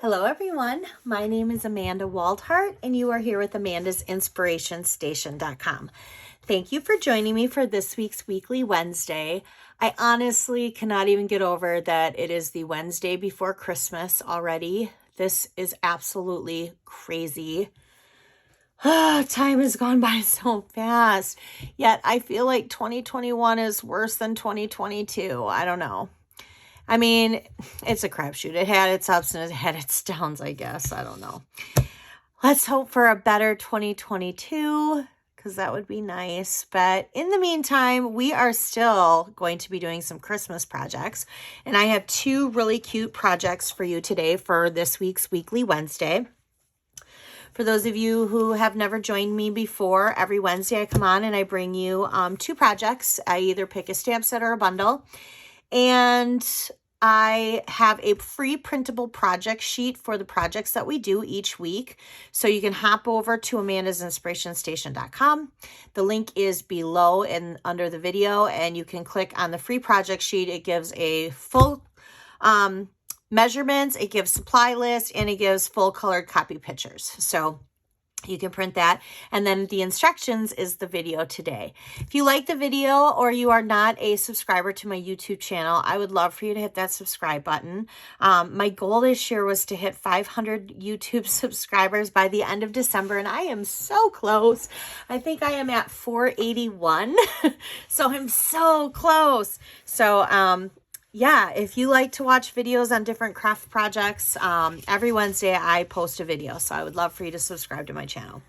Hello everyone, my name is Amanda Waldhart and you are here with Amanda'sInspirationStation.com. Thank you for joining me for this week's Weekly Wednesday. I honestly cannot even get over that it is the Wednesday before Christmas already. This is absolutely crazy. Time has gone by so fast, yet I feel like 2021 is worse than 2022. I don't know. I mean, it's a crapshoot. It had its ups and it had its downs, I guess. I don't know. Let's hope for a better 2022 because that would be nice. But in the meantime, we are still going to be doing some Christmas projects. And I have two really cute projects for you today for this week's Weekly Wednesday. For those of you who have never joined me before, every Wednesday I come on and I bring you two projects. I either pick a stamp set or a bundle. And I have a free printable project sheet for the projects that we do each week. So you can hop over to Amanda'sInspirationStation.com. The link is below and under the video, and you can click on the free project sheet. It gives a full measurements, it gives supply list, and it gives full colored copy pictures. So you can print that. And then the instructions is the video today. If you like the video or you are not a subscriber to my YouTube channel, I would love for you to hit that subscribe button. My goal this year was to hit 500 YouTube subscribers by the end of December, and I am so close. I think I am at 481. So I'm so close. So, yeah, if you like to watch videos on different craft projects, every Wednesday I post a video. So I would love for you to subscribe to my channel.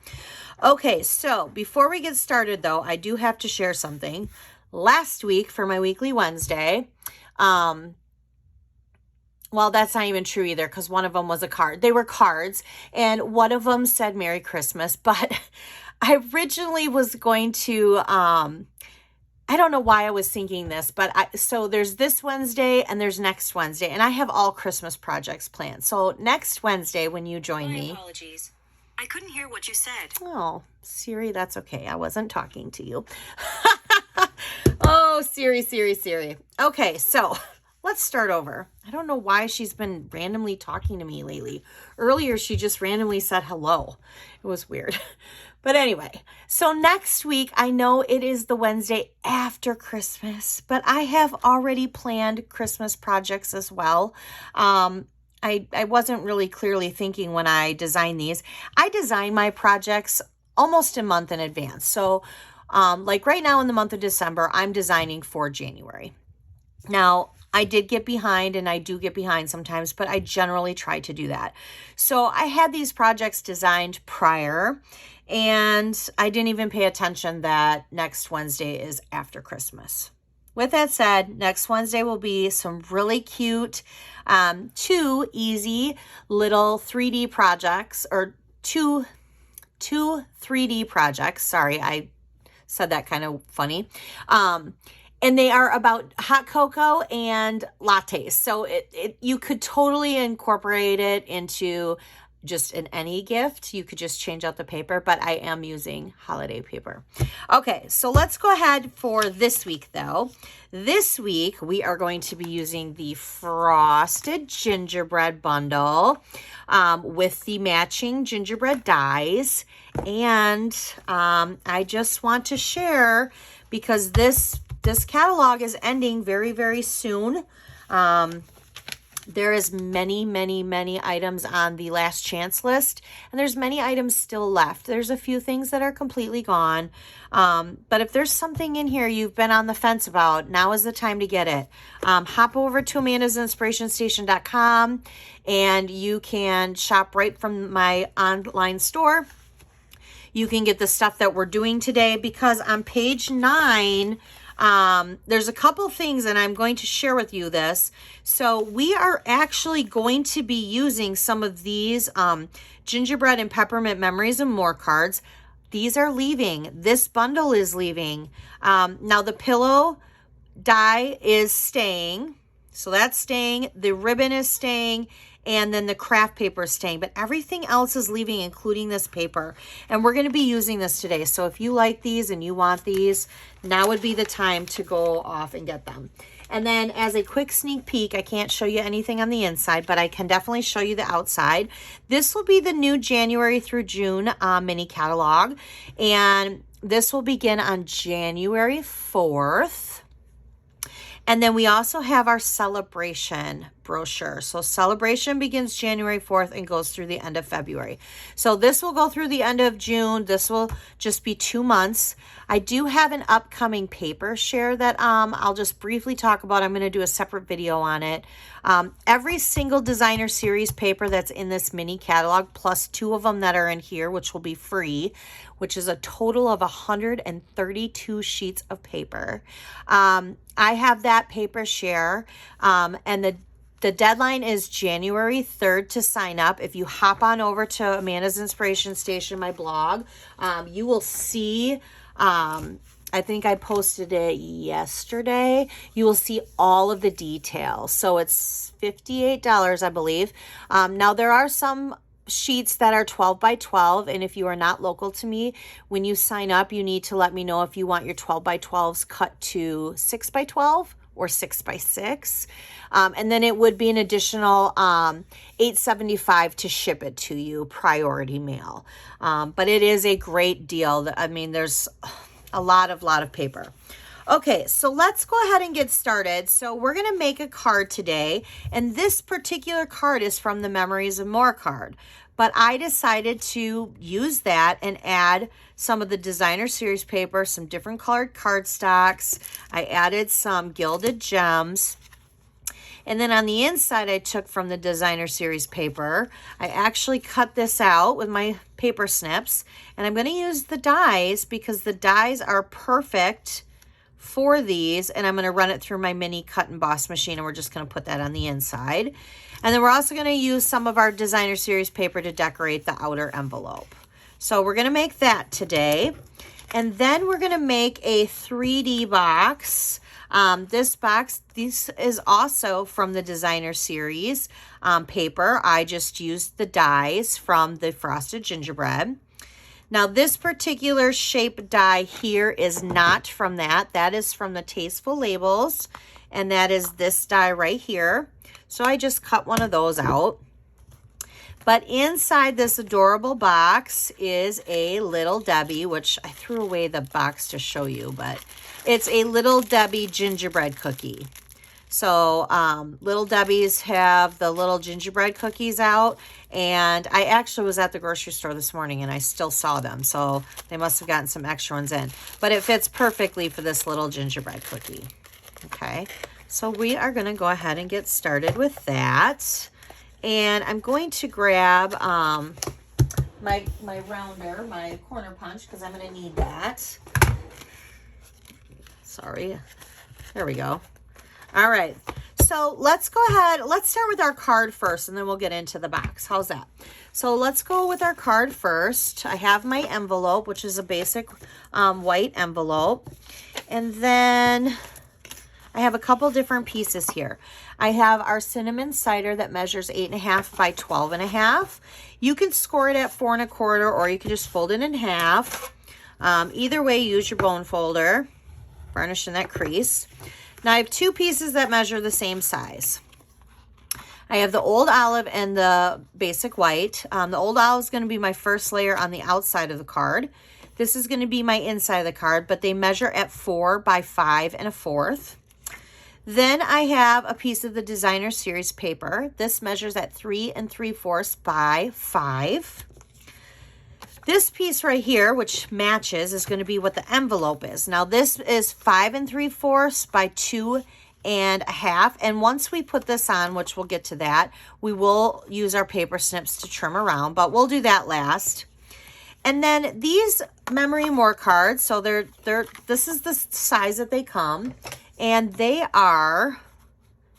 Okay, so before we get started though, I do have to share something. Last week for my Weekly Wednesday, well, that's not even true either because one of them was a card. They were cards and one of them said Merry Christmas, but I originally was going to, I don't know why I was thinking this, but so there's this Wednesday and there's next Wednesday, and I have all Christmas projects planned. So next Wednesday when you join me. Apologies. I couldn't hear what you said. Oh, Siri, that's okay. I wasn't talking to you. Oh, Siri. Okay, so let's start over. I don't know why she's been randomly talking to me lately. Earlier, she just randomly said hello. It was weird. But anyway, so next week, I know it is the Wednesday after Christmas, but I have already planned Christmas projects as well. I wasn't really clearly thinking when I designed these. I design my projects almost a month in advance. So like right now in the month of December, I'm designing for January. Now, I did get behind and I do get behind sometimes, but I generally try to do that. So I had these projects designed prior and I didn't even pay attention that next Wednesday is after Christmas. With that said, next Wednesday will be some really cute, two easy little 3D projects or two 3D projects. Sorry, I said that kind of funny. And they are about hot cocoa and lattes. So you could totally incorporate it into just any gift. You could just change out the paper, but I am using holiday paper. Okay, so let's go ahead for this week though. This week we are going to be using the Frosted Gingerbread bundle with the matching gingerbread dies. And I just want to share because this catalog is ending very, very soon. There is many items on the last chance list, and there's many items still left. There's a few things that are completely gone. But if there's something in here you've been on the fence about, now is the time to get it. Hop over to Amanda'sInspirationStation.com and you can shop right from my online store. You can get the stuff that we're doing today because on page 9, there's a couple things and I'm going to share with you this. So we are actually going to be using some of these Gingerbread and Peppermint Memories More cards. These are leaving. This bundle is leaving. Now the pillow die is staying. So that's staying. The ribbon is staying. And then the craft paper is staying, but everything else is leaving, including this paper. And we're going to be using this today. So if you like these and you want these, now would be the time to go off and get them. And then as a quick sneak peek, I can't show you anything on the inside, but I can definitely show you the outside. This will be the new January through June mini catalog. And this will begin on January 4th. And then we also have our celebration brochure. So celebration begins January 4th and goes through the end of February. So this will go through the end of June. This will just be 2 months. I do have an upcoming paper share that I'll just briefly talk about. I'm going to do a separate video on it. Every single designer series paper that's in this mini catalog, plus 2 of them that are in here, which will be free, which is a total of 132 sheets of paper. I have that paper share, and the deadline is January 3rd to sign up. If you hop on over to Amanda's Inspiration Station, my blog, you will see, I think I posted it yesterday. You will see all of the details. So it's $58, I believe. Now there are some sheets that are 12 by 12, and if you are not local to me, when you sign up, you need to let me know if you want your 12 by 12s cut to 6 by 12 or 6 by 6, and then it would be an additional $8.75 to ship it to you, priority mail. But it is a great deal. I mean, there's a lot of paper. Okay, so let's go ahead and get started. So we're going to make a card today, and this particular card is from the Memories More card. But I decided to use that and add some of the designer series paper, some different colored cardstocks. I added some Gilded Gems. And then on the inside, I took from the designer series paper. I actually cut this out with my paper snips. And I'm going to use the dies because the dies are perfect for these, and I'm going to run it through my mini cut and emboss machine, and we're just going to put that on the inside. And then we're also going to use some of our designer series paper to decorate the outer envelope. So we're going to make that today. And then we're going to make a 3D box. This is also from the designer series paper. I just used the dies from the Frosted Gingerbread. Now, this particular shape die here is not from that. That is from the Tasteful Labels, and that is this die right here. So I just cut one of those out. But inside this adorable box is a Little Debbie, which I threw away the box to show you, but it's a Little Debbie gingerbread cookie. So Little Debbie's have the little gingerbread cookies out, and I actually was at the grocery store this morning and I still saw them, so they must have gotten some extra ones in. But it fits perfectly for this little gingerbread cookie. Okay, so we are going to go ahead and get started with that. And I'm going to grab my rounder, my corner punch, because I'm going to need that. Sorry. There we go. All right, so let's go ahead. Let's start with our card first, and then we'll get into the box. How's that? So let's go with our card first. I have my envelope, which is a basic white envelope. And then I have a couple different pieces here. I have our cinnamon cider that measures 8.5 by 12.5. You can score it at 4 1/4, or you can just fold it in half. Either way, use your bone folder, varnish in that crease. Now I have 2 pieces that measure the same size. I have the old olive and the basic white. The old olive is going to be my first layer on the outside of the card. This is going to be my inside of the card, but they measure at 4 by 5 1/4. Then I have a piece of the designer series paper. This measures at 3 3/4 by 5. This piece right here, which matches, is going to be what the envelope is. Now this is 5 3/4 by 2 1/2. And once we put this on, which we'll get to that, we will use our paper snips to trim around, but we'll do that last. And then these Memory More cards, so this is the size that they come, and they are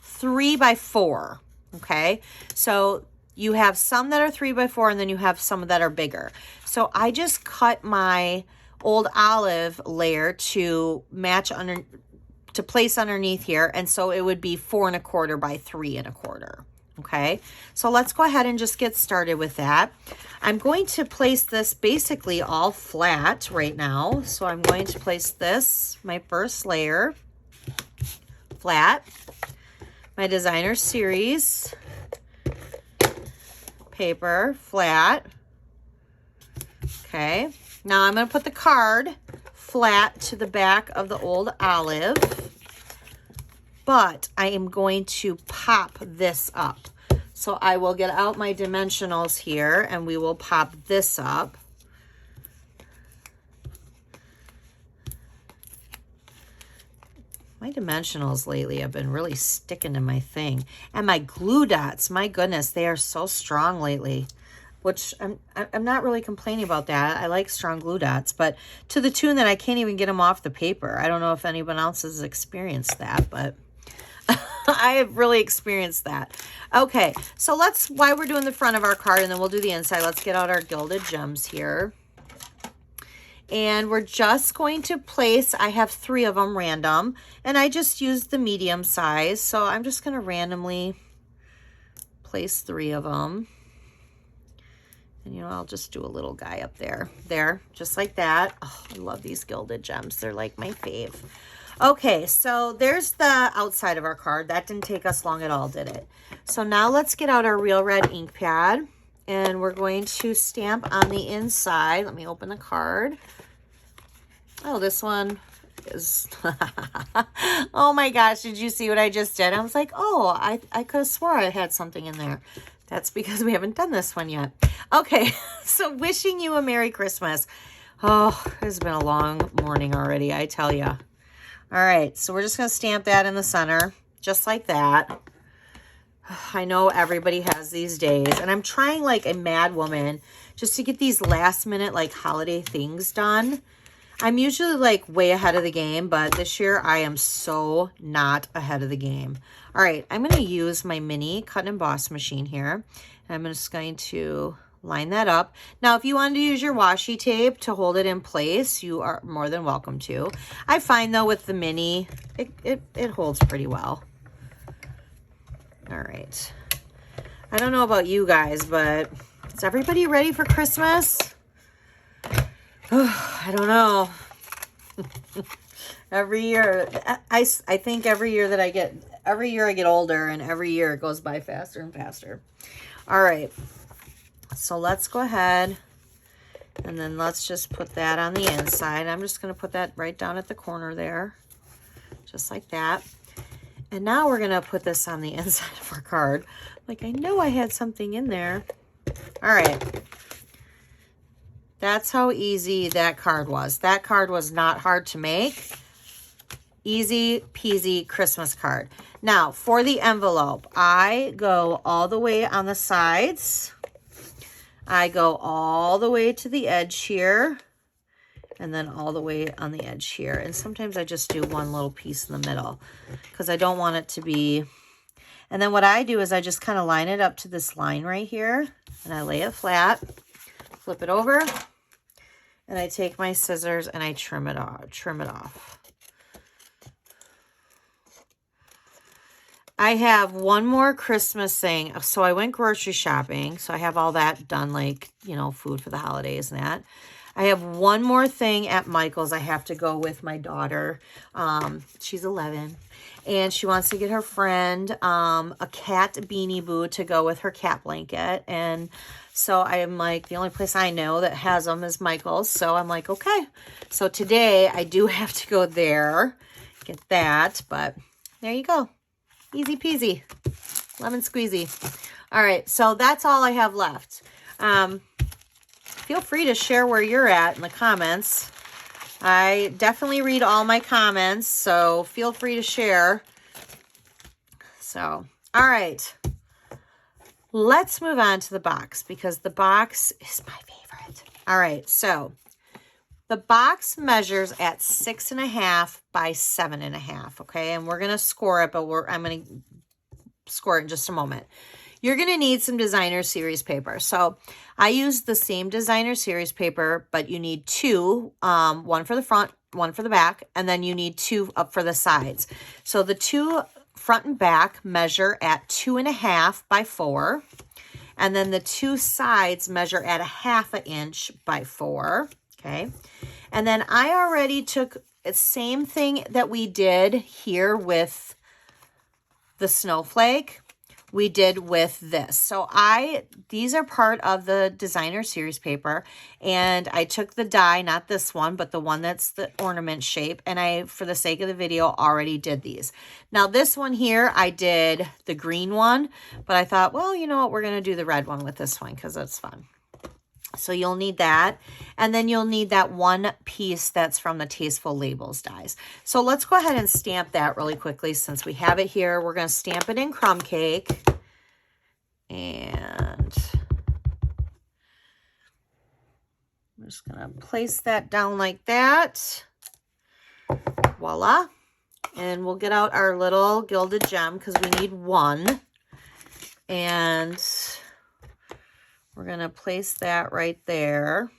3 by 4. Okay, so you have some that are 3 by 4, and then you have some that are bigger. So I just cut my old olive layer to match to place underneath here, and so it would be 4 1/4 by 3 1/4. Okay, so let's go ahead and just get started with that. I'm going to place this basically all flat right now. So I'm going to place this, my first layer, flat. My designer series paper, flat. Okay, now I'm going to put the card flat to the back of the old olive, but I am going to pop this up. So I will get out my dimensionals here and we will pop this up. My dimensionals lately have been really sticking to my thing. And my glue dots, my goodness, they are so strong lately, which I'm not really complaining about that. I like strong glue dots, but to the tune that I can't even get them off the paper. I don't know if anyone else has experienced that, but I have really experienced that. Okay, so while we're doing the front of our card and then we'll do the inside, let's get out our Gilded Gems here. And we're just going to place, I have 3 of them random, and I just used the medium size. So I'm just going to randomly place 3 of them. And, you know, I'll just do a little guy up there, just like that. Oh, I love these Gilded Gems. They're like my fave. Okay, so there's the outside of our card. That didn't take us long at all, did it? So now let's get out our Real Red ink pad, and we're going to stamp on the inside. Let me open the card. Oh, this one is, oh my gosh, did you see what I just did? I was like, oh, I could have swore I had something in there. That's because we haven't done this one yet. Okay, so wishing you a Merry Christmas. Oh, it's been a long morning already, I tell you. All right, so we're just going to stamp that in the center, just like that. I know everybody has these days, and I'm trying like a mad woman just to get these last minute like holiday things done. I'm usually like way ahead of the game, but this year I am so not ahead of the game. All right, I'm going to use my mini cut and emboss machine here. And I'm just going to line that up. Now, if you wanted to use your washi tape to hold it in place, you are more than welcome to. I find though with the mini, it holds pretty well. All right. I don't know about you guys, but is everybody ready for Christmas? I don't know. Every year, I think every year I get older, and every year it goes by faster and faster. All right. So let's go ahead and then let's just put that on the inside. I'm just going to put that right down at the corner there, just like that. And now we're going to put this on the inside of our card. Like, I know I had something in there. All right. That's how easy that card was. That card was not hard to make. Easy peasy Christmas card. Now, for the envelope, I go all the way on the sides. I go all the way to the edge here. And then all the way on the edge here. And sometimes I just do one little piece in the middle because I don't want it to be. And then what I do is I just kind of line it up to this line right here. And I lay it flat, flip it over. And I take my scissors and I trim it off. I have one more Christmas thing. So I went grocery shopping. So I have all that done, like, you know, food for the holidays and that. I have one more thing at Michael's. I have to go with my daughter. She's 11. And she wants to get her friend a cat beanie boo to go with her cat blanket. And so I'm like, the only place I know that has them is Michael's. So I'm like, okay. So today I do have to go there, get that. But there you go. Easy peasy. Lemon squeezy. All right. So that's all I have left. Feel free to share where you're at in the comments. I definitely read all my comments, so feel free to share. So, all right. Let's move on to the box because the box is my favorite. All right, so the box measures at 6.5 by 7.5, okay? And we're going to score it, but I'm going to score it in just a moment. You're going to need some designer series paper. So I use the same designer series paper, but you need 2, one for the front, one for the back, and then you need 2 up for the sides. So the 2 front and back measure at 2.5 by 4, and then the 2 sides measure at 1/2 inch by 4, okay? And then I already took the same thing that we did here with the snowflake we did with this. So these are part of the designer series paper, and I took the die, not this one, but the one that's the ornament shape, and I, for the sake of the video, already did these. Now this one here, I did the green one, but I thought, well, you know what, we're going to do the red one with this one because it's fun. So you'll need that, and then you'll need that one piece that's from the Tasteful Labels dies. So let's go ahead and stamp that really quickly since we have it here. We're going to stamp it in Crumb Cake, and I'm just going to place that down like that. Voila. And we'll get out our little Gilded Gem because we need one, and we're going to place that right there.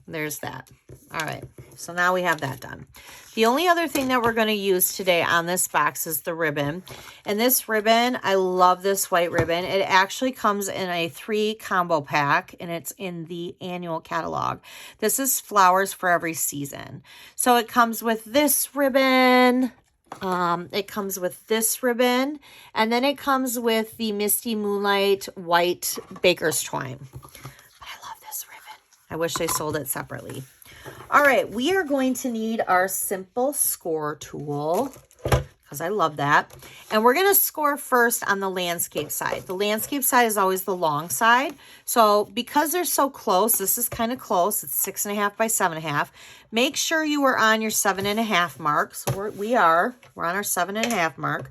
There's that. All right. So now we have that done. The only other thing that we're going to use today on this box is the ribbon. And this ribbon, I love this white ribbon. It actually comes in a 3 combo pack, and it's in the annual catalog. This is Flowers for Every Season. So it comes with this ribbon. It comes with this ribbon, and then it comes with the Misty Moonlight white baker's twine. But I love this ribbon. I wish they sold it separately. All right, we are going to need our simple score tool because I love that. And we're going to score first on the landscape side. The landscape side is always the long side. So because they're so close, this is kind of close. It's 6.5 by 7.5. Make sure you are on your 7.5 mark. So we're on our 7.5 mark.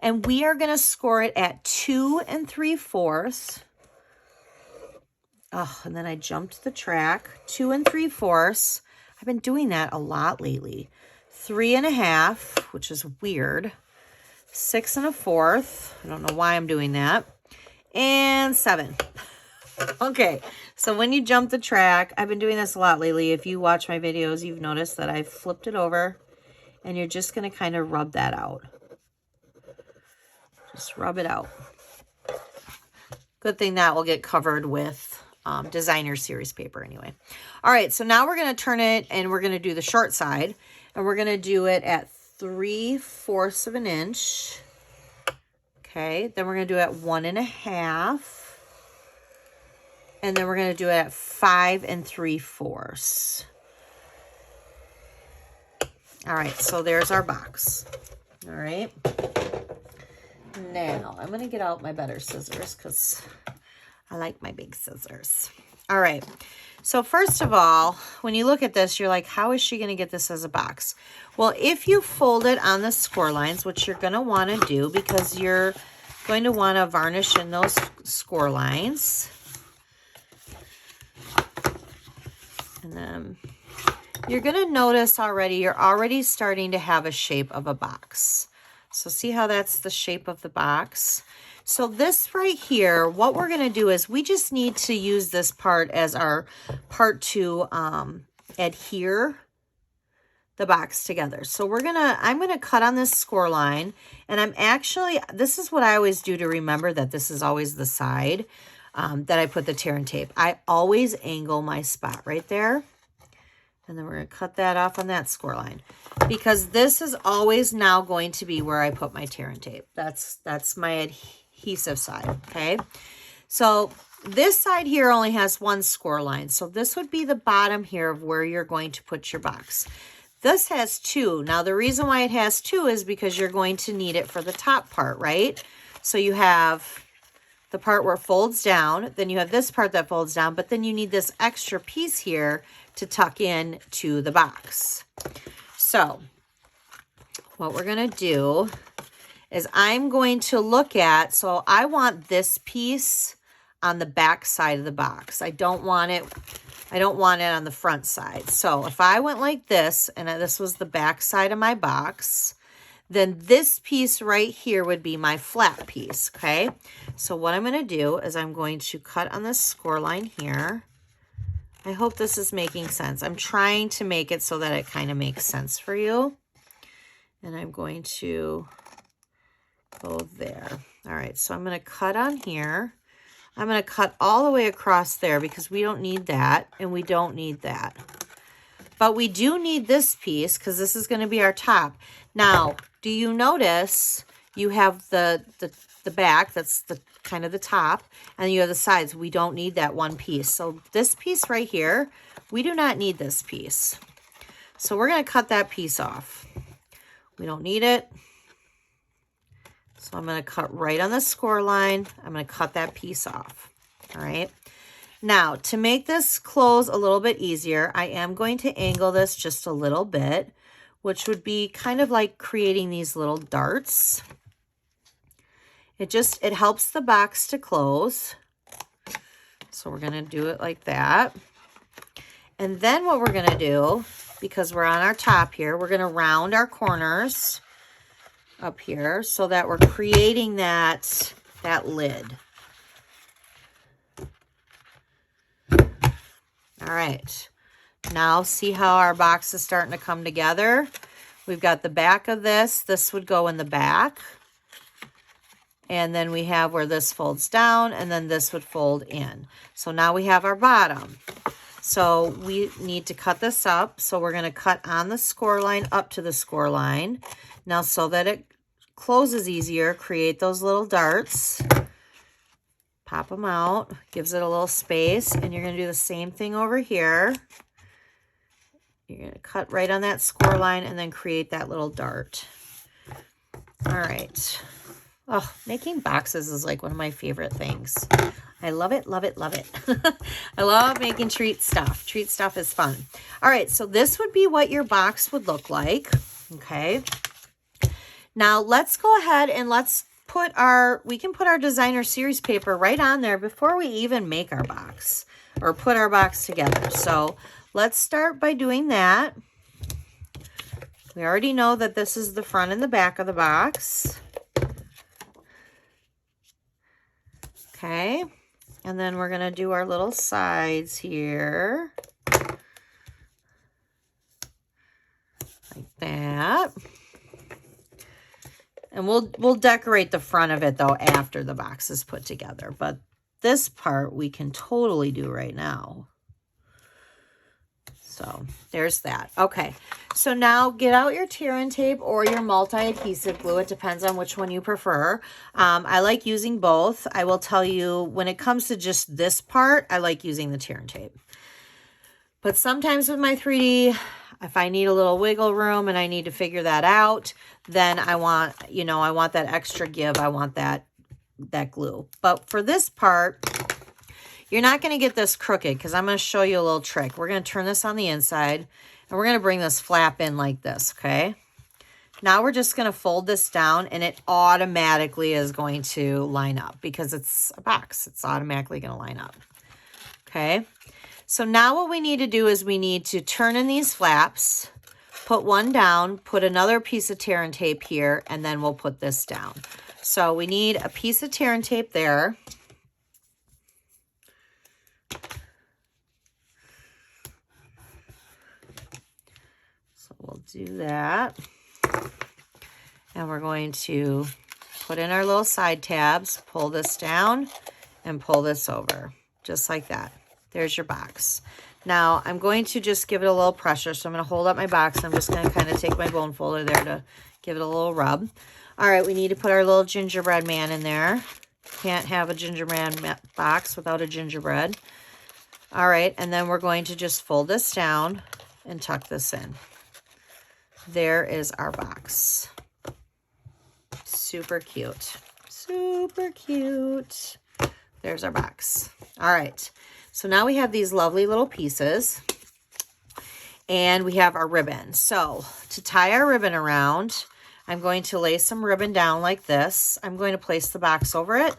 And we are going to score it at 2 3/4. Oh, and then I jumped the track. 2 3/4. I've been doing that a lot lately. 3.5, which is weird. 6 1/4. I don't know why I'm doing that. And 7. Okay, so when you jump the track, I've been doing this a lot lately. If you watch my videos, you've noticed that I've flipped it over, and you're just going to kind of rub that out. Just rub it out. Good thing that will get covered with designer series paper anyway. All right, so now we're going to turn it, and we're going to do the short side. And we're going to do it at 3/4 of an inch. Okay, then we're going to do it at 1.5. And then we're going to do it at 5 3/4. All right, so there's our box. All right. Now, I'm going to get out my better scissors because I like my big scissors. All right. So first of all, when you look at this, you're like, how is she going to get this as a box? Well, if you fold it on the score lines, which you're going to want to do because you're going to want to varnish in those score lines. And then you're going to notice already, you're already starting to have a shape of a box. So see how that's the shape of the box? So this right here, what we're going to do is we just need to use this part as our part to adhere the box together. So I'm going to cut on this score line, and this is what I always do to remember that this is always the side that I put the tear and tape. I always angle my spot right there. And then we're going to cut that off on that score line because this is always now going to be where I put my tear and tape. That's my adhesive side, okay? So this side here only has one score line. So this would be the bottom here of where you're going to put your box. This has 2. Now the reason why it has 2 is because you're going to need it for the top part, right? So you have the part where it folds down, then you have this part that folds down, but then you need this extra piece here to tuck in to the box. So what we're going to do is I'm going to look at, so I want this piece on the back side of the box. I don't want it on the front side. So if I went like this, and this was the back side of my box, then this piece right here would be my flat piece, okay? So what I'm going to do is I'm going to cut on this score line here. I hope this is making sense. I'm trying to make it so that it kind of makes sense for you. And I'm going to go there. All right, so I'm going to cut on here. I'm going to cut all the way across there because we don't need that and we don't need that. But we do need this piece because this is going to be our top. Now, do you notice you have the back, that's the kind of the top, and you have the sides. We don't need that one piece. So this piece right here, we do not need this piece. So we're going to cut that piece off. We don't need it. So I'm going to cut right on the score line. I'm going to cut that piece off. All right. Now, to make this close a little bit easier, I am going to angle this just a little bit, which would be kind of like creating these little darts. It helps the box to close. So we're going to do it like that. And then what we're going to do, because we're on our top here, we're going to round our corners up here so that we're creating that lid. All right. Now see how our box is starting to come together? We've got the back of this. This would go in the back. And then we have where this folds down, and then this would fold in. So now we have our bottom. So we need to cut this up. So we're going to cut on the score line up to the score line. Now, so that it closes easier, create those little darts. Pop them out. Gives it a little space. And you're going to do the same thing over here. You're going to cut right on that score line and then create that little dart. All right. Oh, making boxes is like one of my favorite things. I love it, love it, love it. I love making treat stuff. Treat stuff is fun. All right, so this would be what your box would look like. Okay. Now let's go ahead and let's put we can put our designer series paper right on there before we even make our box or put our box together. So let's start by doing that. We already know that this is the front and the back of the box. Okay, and then we're going to do our little sides here, like that. And we'll decorate the front of it, though, after the box is put together. But this part we can totally do right now. So there's that. Okay, so now get out your tear and tape or your multi-adhesive glue. It depends on which one you prefer. I like using both. I will tell you, when it comes to just this part, I like using the tear and tape. But sometimes with my 3D, if I need a little wiggle room and I need to figure that out, then I want that extra give. I want that glue. But for this part, you're not going to get this crooked because I'm going to show you a little trick. We're going to turn this on the inside and we're going to bring this flap in like this, okay? Now we're just going to fold this down and it automatically is going to line up because it's a box. It's automatically going to line up, okay? So now what we need to do is we need to turn in these flaps, put one down, put another piece of tear and tape here, and then we'll put this down. So we need a piece of tear and tape there. We'll do that. And we're going to put in our little side tabs, pull this down, and pull this over, just like that. There's your box. Now, I'm going to just give it a little pressure. So I'm going to hold up my box. I'm just going to kind of take my bone folder there to give it a little rub. All right, we need to put our little gingerbread man in there. Can't have a gingerbread box without a gingerbread. All right, and then we're going to just fold this down and tuck this in. There is our box. Super cute. Super cute. There's our box. All right. So now we have these lovely little pieces. And we have our ribbon. So to tie our ribbon around, I'm going to lay some ribbon down like this. I'm going to place the box over it.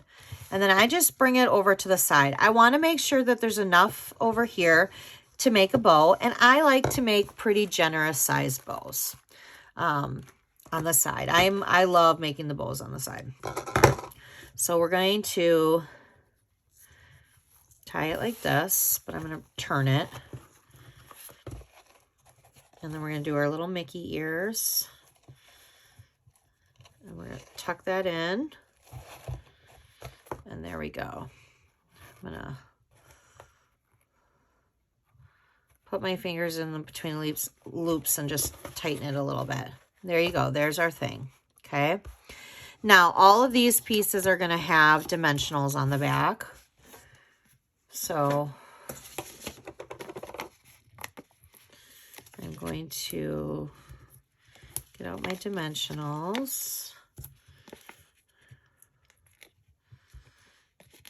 And then I just bring it over to the side. I want to make sure that there's enough over here to make a bow, and I like to make pretty generous sized bows on the side. I love making the bows on the side. So we're going to tie it like this, but I'm going to turn it. And then we're going to do our little Mickey ears. And we're going to tuck that in. And there we go. I'm going to put my fingers in between loops and just tighten it a little bit. There you go. There's our thing. Okay. Now, all of these pieces are going to have dimensionals on the back. So I'm going to get out my dimensionals.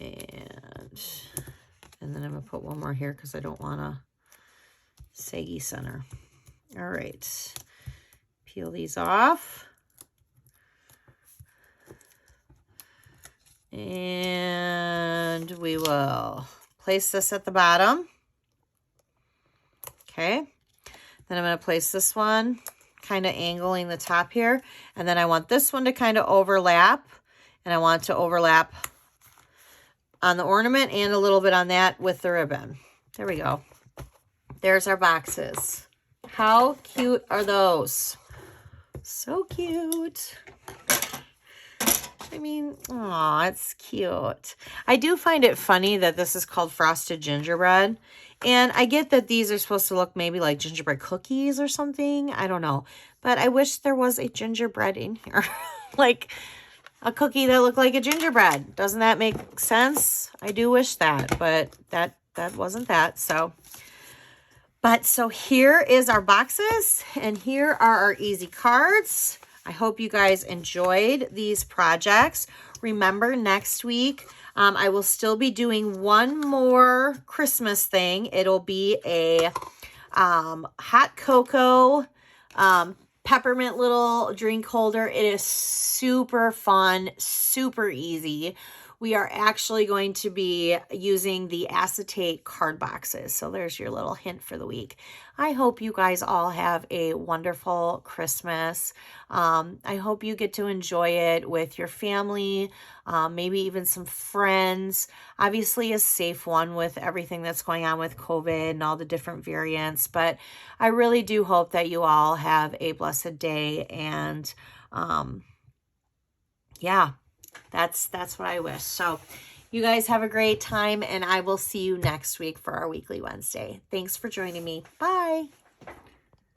And then I'm going to put one more here because I don't want to saggy center. All right. Peel these off. And we will place this at the bottom. Okay. Then I'm going to place this one kind of angling the top here. And then I want this one to kind of overlap. And I want to overlap on the ornament and a little bit on that with the ribbon. There we go. There's our boxes. How cute are those? So cute. I mean, aw, it's cute. I do find it funny that this is called frosted gingerbread. And I get that these are supposed to look maybe like gingerbread cookies or something. I don't know. But I wish there was a gingerbread in here. Like a cookie that looked like a gingerbread. Doesn't that make sense? I do wish that, but that wasn't that. So here is our boxes, and here are our easy cards. I hope you guys enjoyed these projects. Remember, next week, I will still be doing one more Christmas thing. It'll be a hot cocoa peppermint little drink holder. It is super fun, super easy. We are actually going to be using the acetate card boxes. So there's your little hint for the week. I hope you guys all have a wonderful Christmas. I hope you get to enjoy it with your family, maybe even some friends. Obviously a safe one with everything that's going on with COVID and all the different variants. But I really do hope that you all have a blessed day. And yeah. That's what I wish. So you guys have a great time, and I will see you next week for our weekly Wednesday. Thanks for joining me. Bye.